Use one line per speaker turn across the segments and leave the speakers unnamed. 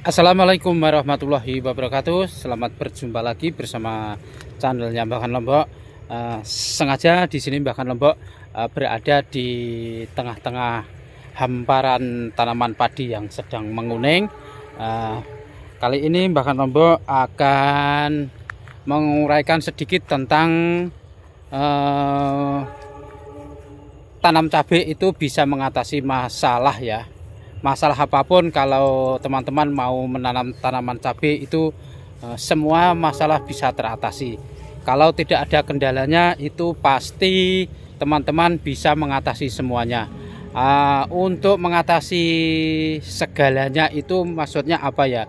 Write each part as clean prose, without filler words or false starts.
Assalamualaikum warahmatullahi wabarakatuh. Selamat berjumpa lagi bersama channelnya Mbah Khan Lombok. Sengaja di sini Mbah Khan Lombok berada di tengah-tengah hamparan tanaman padi yang sedang menguning. Kali ini Mbah Khan Lombok akan menguraikan sedikit tentang tanam cabai itu bisa mengatasi masalah ya. Masalah apapun kalau teman-teman mau menanam tanaman cabai itu semua masalah bisa teratasi. Kalau tidak ada kendalanya itu pasti teman-teman bisa mengatasi semuanya. Untuk mengatasi segalanya itu maksudnya apa ya?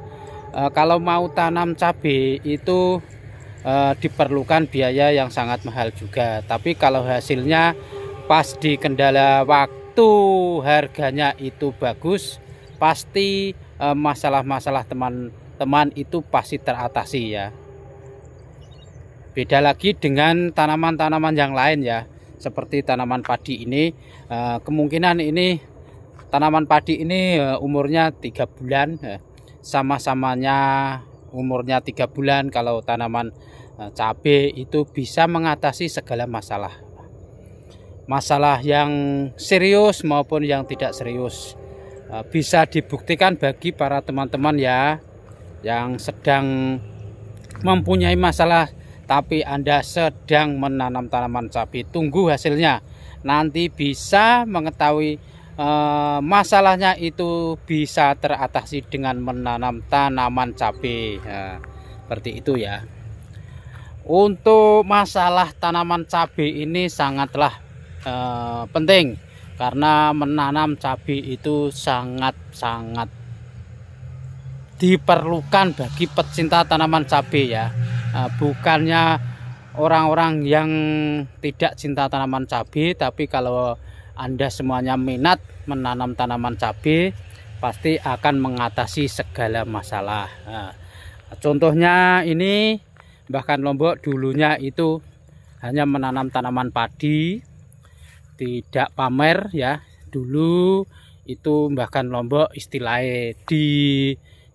Kalau mau tanam cabai itu diperlukan biaya yang sangat mahal juga. Tapi kalau hasilnya pas di kendala waktu harganya itu bagus, pasti masalah-masalah teman-teman itu pasti teratasi ya. Beda lagi dengan tanaman-tanaman yang lain ya, seperti tanaman padi ini. Kemungkinan ini tanaman padi ini umurnya 3 bulan, sama-samanya umurnya 3 bulan. Kalau tanaman cabai itu bisa mengatasi segala masalah yang serius maupun yang tidak serius. Bisa dibuktikan bagi para teman-teman ya yang sedang mempunyai masalah tapi Anda sedang menanam tanaman cabai. Tunggu hasilnya, nanti bisa mengetahui masalahnya itu bisa teratasi dengan menanam tanaman cabai. Seperti itu ya. Untuk masalah tanaman cabai ini sangatlah penting, karena menanam cabai itu sangat-sangat diperlukan bagi pecinta tanaman cabai ya. Bukannya orang-orang yang tidak cinta tanaman cabai, tapi kalau Anda semuanya minat menanam tanaman cabai pasti akan mengatasi segala masalah. Contohnya ini Mbah Khan Lombok dulunya itu hanya menanam tanaman padi, tidak pamer ya. Dulu itu Mbah Khan Lombok istilahnya di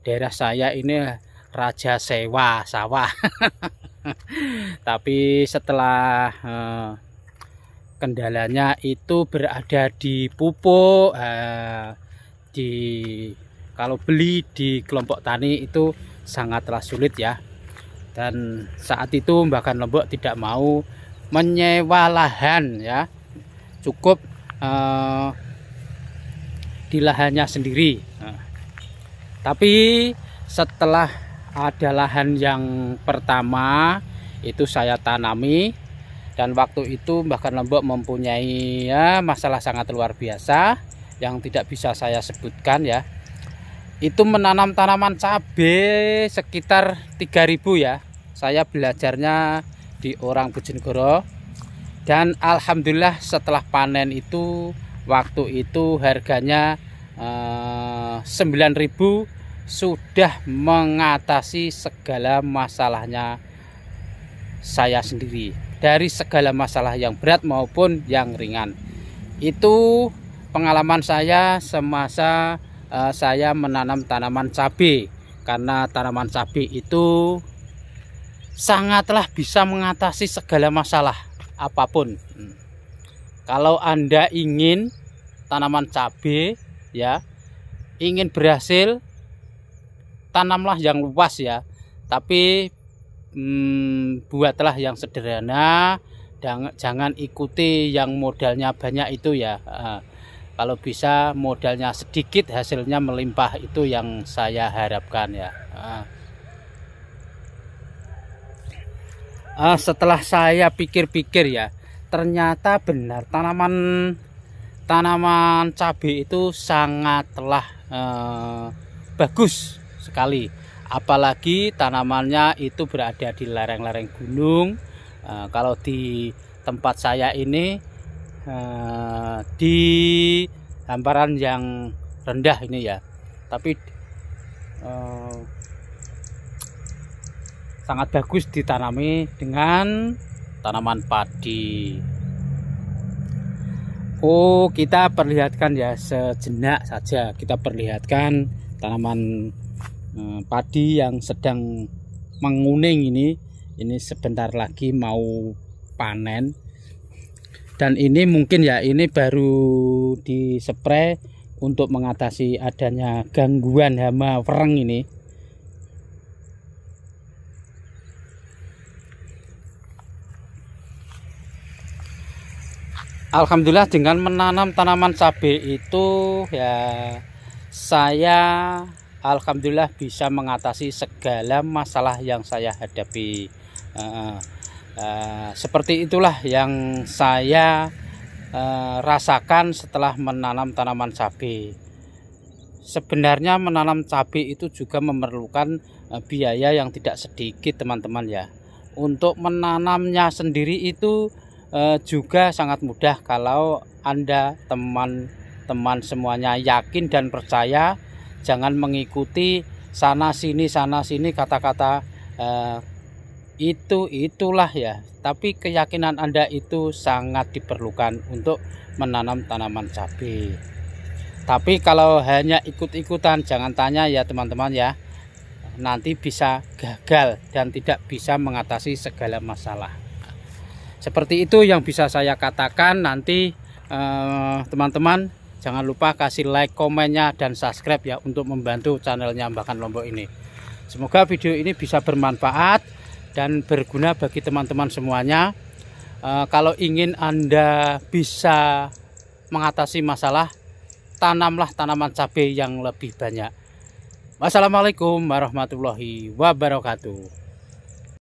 daerah saya ini raja sewa sawah. Tapi setelah kendalanya itu berada di pupuk, kalau beli di kelompok tani itu sangatlah sulit ya. Dan saat itu Mbah Khan Lombok tidak mau menyewa lahan ya, cukup di lahannya sendiri. Tapi setelah ada lahan yang pertama itu saya tanami, dan waktu itu Mbah Khan Lombok mempunyai ya masalah sangat luar biasa yang tidak bisa saya sebutkan ya. Itu menanam tanaman cabai sekitar 3.000 ya. Saya belajarnya di orang Bojonegoro. Dan alhamdulillah setelah panen itu, waktu itu harganya 9.000 sudah mengatasi segala masalahnya saya sendiri, dari segala masalah yang berat maupun yang ringan. Itu pengalaman saya semasa saya menanam tanaman cabai, karena tanaman cabai itu sangatlah bisa mengatasi segala masalah apapun. Kalau Anda ingin tanaman cabai ya, ingin berhasil, tanamlah yang luas ya, tapi buatlah yang sederhana, dan jangan ikuti yang modalnya banyak itu ya. Kalau bisa modalnya sedikit hasilnya melimpah, itu yang saya harapkan ya. Setelah saya pikir-pikir ya, ternyata benar tanaman cabai itu sangatlah bagus sekali. Apalagi tanamannya itu berada di lereng-lereng gunung. Kalau di tempat saya ini di hamparan yang rendah ini ya, tapi sangat bagus ditanami dengan tanaman padi. Kita perlihatkan ya sejenak saja, kita perlihatkan tanaman padi yang sedang menguning ini sebentar lagi mau panen. Dan ini mungkin ya, ini baru dispray untuk mengatasi adanya gangguan hama wereng ini. Alhamdulillah dengan menanam tanaman cabai itu ya, saya alhamdulillah bisa mengatasi segala masalah yang saya hadapi. Seperti itulah yang saya rasakan setelah menanam tanaman cabai. Sebenarnya menanam cabai itu juga memerlukan biaya yang tidak sedikit teman-teman ya. Untuk menanamnya sendiri itu juga sangat mudah kalau Anda teman-teman semuanya yakin dan percaya. Jangan mengikuti sana sini kata-kata itulah ya, tapi keyakinan Anda itu sangat diperlukan untuk menanam tanaman cabai. Tapi kalau hanya ikut-ikutan, jangan tanya ya teman-teman ya, nanti bisa gagal dan tidak bisa mengatasi segala masalah. Seperti itu yang bisa saya katakan. Nanti teman-teman jangan lupa kasih like, komennya, dan subscribe ya untuk membantu channelnya Mbah Kan Lombok ini. Semoga video ini bisa bermanfaat dan berguna bagi teman-teman semuanya. Kalau ingin Anda bisa mengatasi masalah, tanamlah tanaman cabai yang lebih banyak. Wassalamualaikum warahmatullahi wabarakatuh.